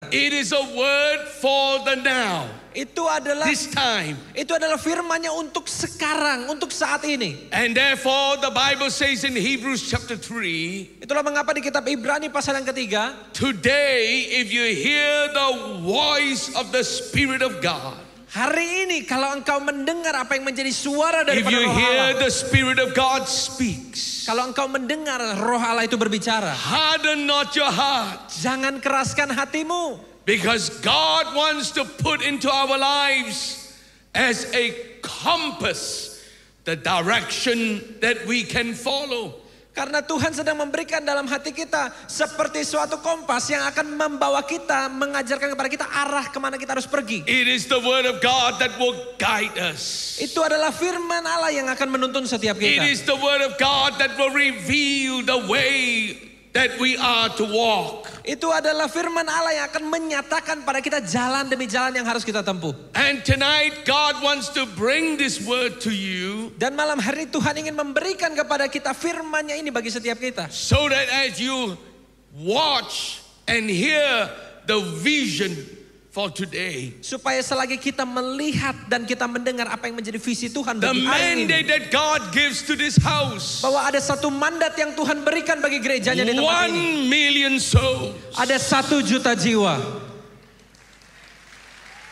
It is a word for the now. Itu adalah This time. Itu adalah firman-Nya untuk sekarang, untuk saat ini. And therefore the Bible says in Hebrews chapter 3. Itulah mengapa di kitab Ibrani pasal yang ketiga. Today if you hear the voice of the Spirit of God. Hari ini kalau engkau mendengar apa yang menjadi suara If daripada you Roh hear Allah. the Spirit of God speaks. Kalau engkau mendengar Roh Allah itu berbicara. Harden not your heart. Jangan keraskan hatimu. Because God wants to put into our lives as a compass the direction that we can follow. Karena Tuhan sedang memberikan dalam hati kita seperti suatu kompas yang akan membawa kita, mengajarkan kepada kita arah kemana kita harus pergi. It is the word of God that will guide us. Itu adalah firman Allah yang akan menuntun setiap It kita. is the word of God that will reveal the way that we are to walk. Itu adalah firman Allah yang akan menyatakan pada kita jalan demi jalan yang harus kita tempuh. And tonight God wants to bring this word to you. Dan malam hari ini Tuhan ingin memberikan kepada kita firman-Nya ini bagi setiap kita. So that as you watch and hear the vision for today. Supaya selagi kita melihat dan kita mendengar apa yang menjadi visi Tuhan The bagi hari ini. mandate that God gives to this house. Bahwa ada satu mandat yang Tuhan berikan bagi gerejanya di tempat ini. 1 million souls. Ada 1 juta jiwa.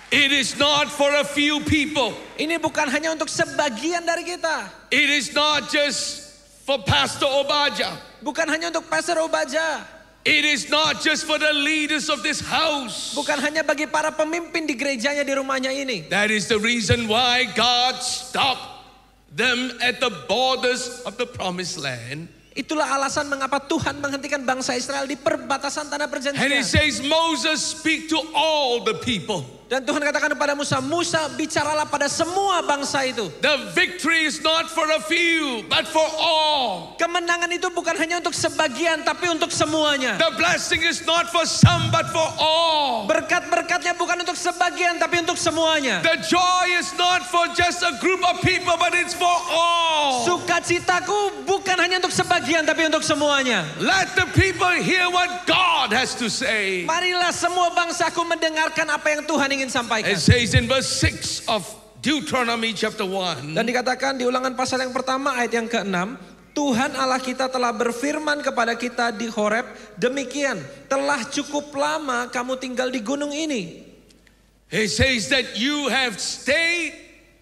It is not for a few people. Ini bukan hanya untuk sebagian dari kita. It is not just for Pastor Obaja. Bukan hanya untuk Pastor Obaja. It is not just for the leaders of this house. Bukan hanya bagi para pemimpin di gerejanya di rumahnya ini. That is the reason why God stopped them at the borders of the promised land. Itulah alasan mengapa Tuhan menghentikan bangsa Israel di perbatasan tanah And he perjanjian. says, Moses, speak to all the people. Dan Tuhan katakan kepada Musa, Musa bicaralah pada semua bangsa itu. The victory is not for a few, but for all. Kemenangan itu bukan hanya untuk sebagian, tapi untuk semuanya. The blessing is not for some, but for all. Berkat-berkatnya bukan untuk sebagian, tapi untuk semuanya. The joy is not for just a group of people, but it's for all. Sukacitaku bukan hanya untuk sebagian, tapi untuk semuanya. Let the people hear what God has to say. Marilah semua bangsaku mendengarkan apa yang Tuhan ingin sampaikan. It says in verse 6 of Deuteronomy chapter 1. Dan dikatakan di Ulangan pasal yang pertama ayat yang ke-6, Tuhan Allah kita telah berfirman kepada kita di Horeb, demikian, telah cukup lama kamu tinggal di gunung ini. It says that you have stayed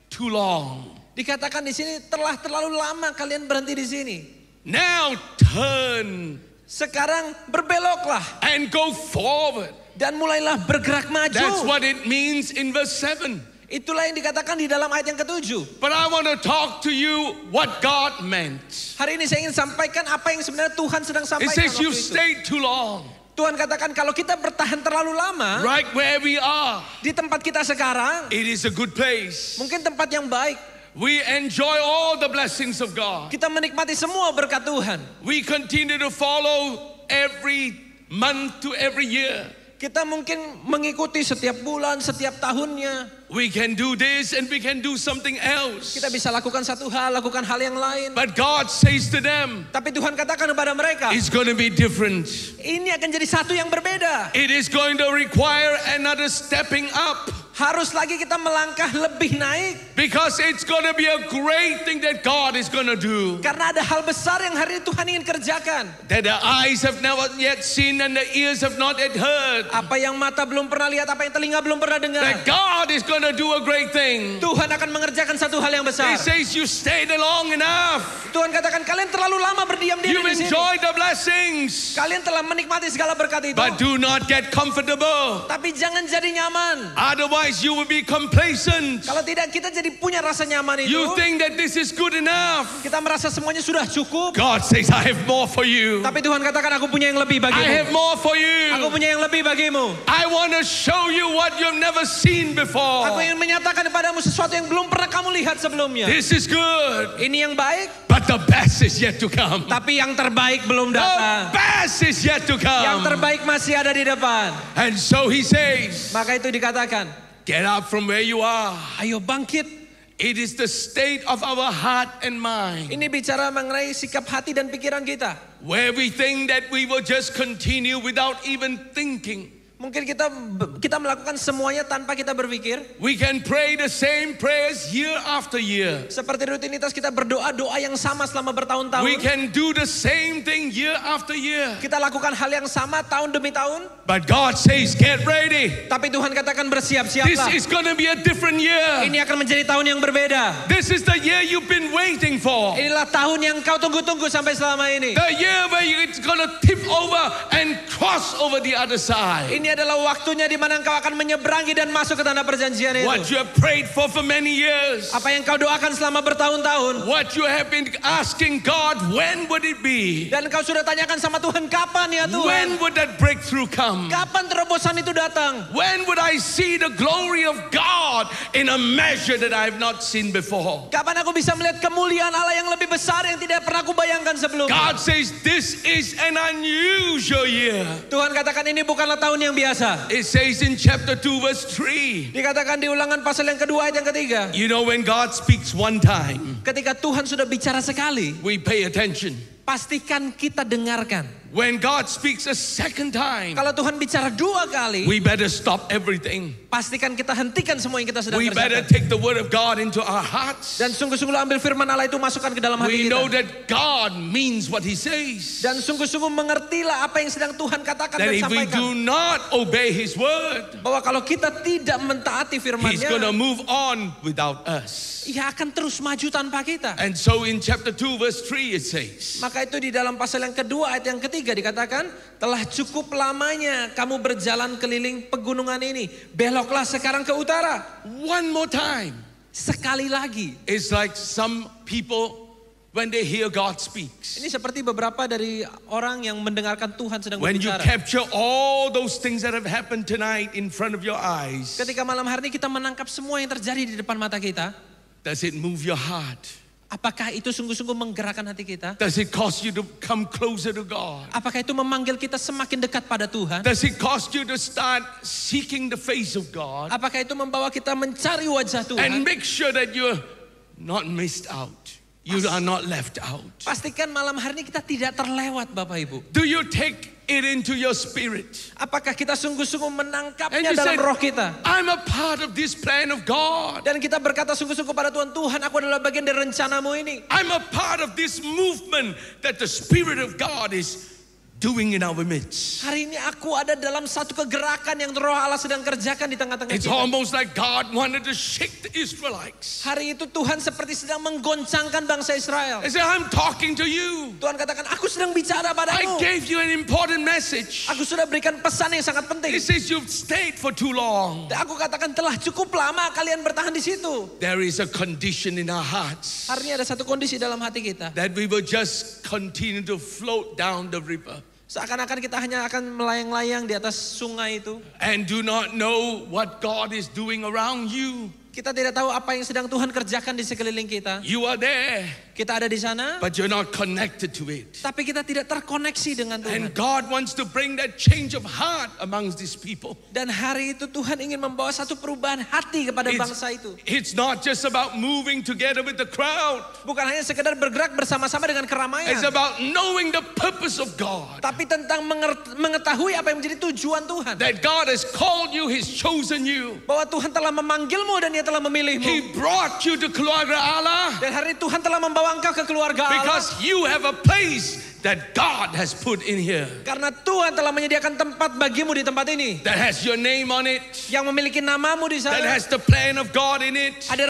too long. Dikatakan di sini telah terlalu lama kalian berhenti di sini. Now turn Sekarang berbeloklah and go forward. dan mulailah bergerak That's maju. what it means in verse 7. Itulah yang dikatakan di dalam ayat yang ke-7. But I want to talk to you what God meant. Hari ini saya ingin sampaikan apa yang sebenarnya Tuhan sedang It sampaikan says waktu you've itu. stayed too long. Tuhan katakan kalau kita bertahan terlalu lama Right where we are. di tempat kita sekarang, It is a good place. mungkin tempat yang baik. We enjoy all the blessings of God. Kita menikmati semua berkat Tuhan. We continue to follow every month to every year. Kita mungkin mengikuti setiap bulan, setiap tahunnya. We can do this and we can do something else. Kita bisa lakukan satu hal, lakukan hal yang lain. But God says to them, Tapi Tuhan katakan kepada mereka, it's going to be different. ini akan jadi satu yang berbeda. It is going to require another stepping up. Harus lagi kita melangkah lebih naik. Because it's going to be a great thing that God is going to do. Karena ada hal besar yang hari ini Tuhan ingin kerjakan. That the eyes have never yet seen and the ears have not yet heard. Apa yang mata belum pernah lihat, apa yang telinga belum pernah dengar. That God is going to do a great thing. Tuhan akan mengerjakan satu hal yang He besar. says you stayed long enough. Tuhan katakan kalian terlalu lama berdiam diri You've di sini. enjoyed the blessings. Kalian telah menikmati segala berkat itu. But do not get comfortable. Tapi jangan jadi nyaman. Otherwise you will be complacent. Kalau tidak kita jadi punya rasa nyaman itu. You think that this is good enough. Kita merasa semuanya sudah cukup. God says I have more for you. Tapi Tuhan katakan aku punya yang lebih I have bagimu. more for Aku you. punya yang lebih bagimu. I want to show you what you've never seen Aku before. ingin menyatakan kepadamu sesuatu yang belum pernah kamu lihat sebelumnya. This is good. Ini yang baik, But the best is yet to come. tapi yang terbaik belum The datang. best is yet to Yang come. terbaik masih ada di depan. And so he says, Maka itu dikatakan, get up from where you are. ayo bangkit. It is the state of our heart and mind. Ini bicara mengenai sikap hati dan pikiran kita. Where we think that we will just continue without even thinking. Mungkin kita melakukan semuanya tanpa kita berpikir. We can pray the same prayers year after year. Seperti rutinitas kita berdoa doa yang sama selama bertahun-tahun. We can do the same thing year after year. Kita lakukan hal yang sama tahun demi tahun. But God says, get ready. Tapi Tuhan katakan This bersiap-siaplah. is going to be a different year. Ini akan menjadi tahun yang berbeda. This is the year you've been waiting for. Inilah tahun yang kau tunggu-tunggu sampai selama ini. The year where it's going to tip over and cross over the other side. Ini adalah waktunya di mana engkau akan menyeberangi dan masuk ke tanah perjanjian itu. What you have prayed for many years. Apa yang kau doakan selama bertahun-tahun. What you have been asking God, when would it be? Dan kau sudah tanyakan sama Tuhan, kapan ya Tuhan? When would that breakthrough come? Kapan terobosan itu datang? When would I see the glory of God in a measure that I have not seen before? Kapan aku bisa melihat kemuliaan Allah yang lebih besar yang tidak pernah aku bayangkan sebelumnya? God says this is an unusual year. Tuhan katakan ini bukanlah tahun yang biasa. It says in chapter 2 verse 3. Dikatakan di Ulangan pasal yang kedua ayat yang ketiga. You know, when God speaks one time, Ketika Tuhan sudah bicara sekali, we pay attention. pastikan kita dengarkan. When God speaks a second time, Kalau Tuhan bicara dua kali, we better stop everything. pastikan kita hentikan semua yang kita sedang We better kerjakan. take the word of God into our hearts. Dan sungguh-sungguh ambil firman Allah itu masukkan ke dalam We hati know kita. that God means what He says. Dan sungguh-sungguh mengertilah apa yang sedang Tuhan katakan That dan if we sampaikan. do not obey His word, Bahwa kalau kita tidak mentaati He's going to firman-Nya, move on without us. Ia akan terus maju tanpa kita. And so in chapter 2 verse 3 it says, Maka itu di dalam pasal yang kedua ayat yang ketiga dikatakan, telah cukup lamanya kamu berjalan keliling pegunungan ini, beloklah sekarang ke utara. one more time. Sekali lagi. It's like some people, when they hear God speaks, Ini seperti beberapa dari orang yang mendengarkan Tuhan sedang when you berbicara. capture all those things that have happened tonight in front of your eyes, Ketika malam hari ini kita menangkap semua yang terjadi di depan mata kita, does it move your heart? apakah itu sungguh-sungguh menggerakkan hati kita? Does it cause you to come closer to God? Apakah itu memanggil kita semakin dekat pada Tuhan? Does it cause you to start seeking the face of God Apakah itu membawa kita mencari wajah and Tuhan? make sure that you're not missed out? You are not left out. Pastikan malam hari ini kita tidak terlewat Bapak Ibu. Do you take it into your spirit? Apakah kita sungguh-sungguh And menangkapnya you dalam said, roh kita? I'm a part of this plan of God. Dan kita berkata sungguh-sungguh pada Tuhan, Tuhan aku adalah bagian dari rencanamu ini. I'm a part of this movement that the Spirit of God is doing in our midst. Hari ini aku ada dalam satu kegerakan yang roh Allah sedang kerjakan di tengah-tengah It's kita. almost like God wanted to shake the Israelites. Hari itu Tuhan seperti sedang menggoncangkan bangsa Israel. He said, I'm talking to you. Tuhan katakan, aku sedang bicara I padamu. gave you an important message. Aku sudah berikan pesan yang sangat penting. He says you've stayed for too long. Dan aku katakan telah cukup lama kalian bertahan di situ. There is a condition in our hearts Hari ini ada satu kondisi dalam hati kita. that we will just continue to float down the river Seakan-akan kita hanya akan melayang-layang di atas sungai itu. and do not know what God is doing around you. Kita tidak tahu apa yang sedang Tuhan kerjakan di sekeliling kita. You are there, Kita ada di sana, but you're not connected to it. tapi kita tidak terkoneksi dengan And Tuhan. God wants to bring that change of heart amongst these people. Dan hari itu Tuhan ingin membawa satu perubahan hati kepada bangsa itu. It's not just about moving together with the crowd. Bukan hanya sekedar bergerak bersama-sama dengan keramaian. It's about knowing the purpose of God. Tapi tentang mengetahui apa yang menjadi tujuan Tuhan. That God has called you, He's chosen you. Bahwa Tuhan telah memanggilmu dan Dia telah memilihmu. He brought you to keluarga Allah Dan hari ini Tuhan telah membawa engkau ke keluarga Allah. because you have a place that God has put in here Karena Tuhan telah menyediakan tempat bagimu di tempat ini. that has your name on it, Yang memiliki namamu di that sana. has the plan of God in it. Ada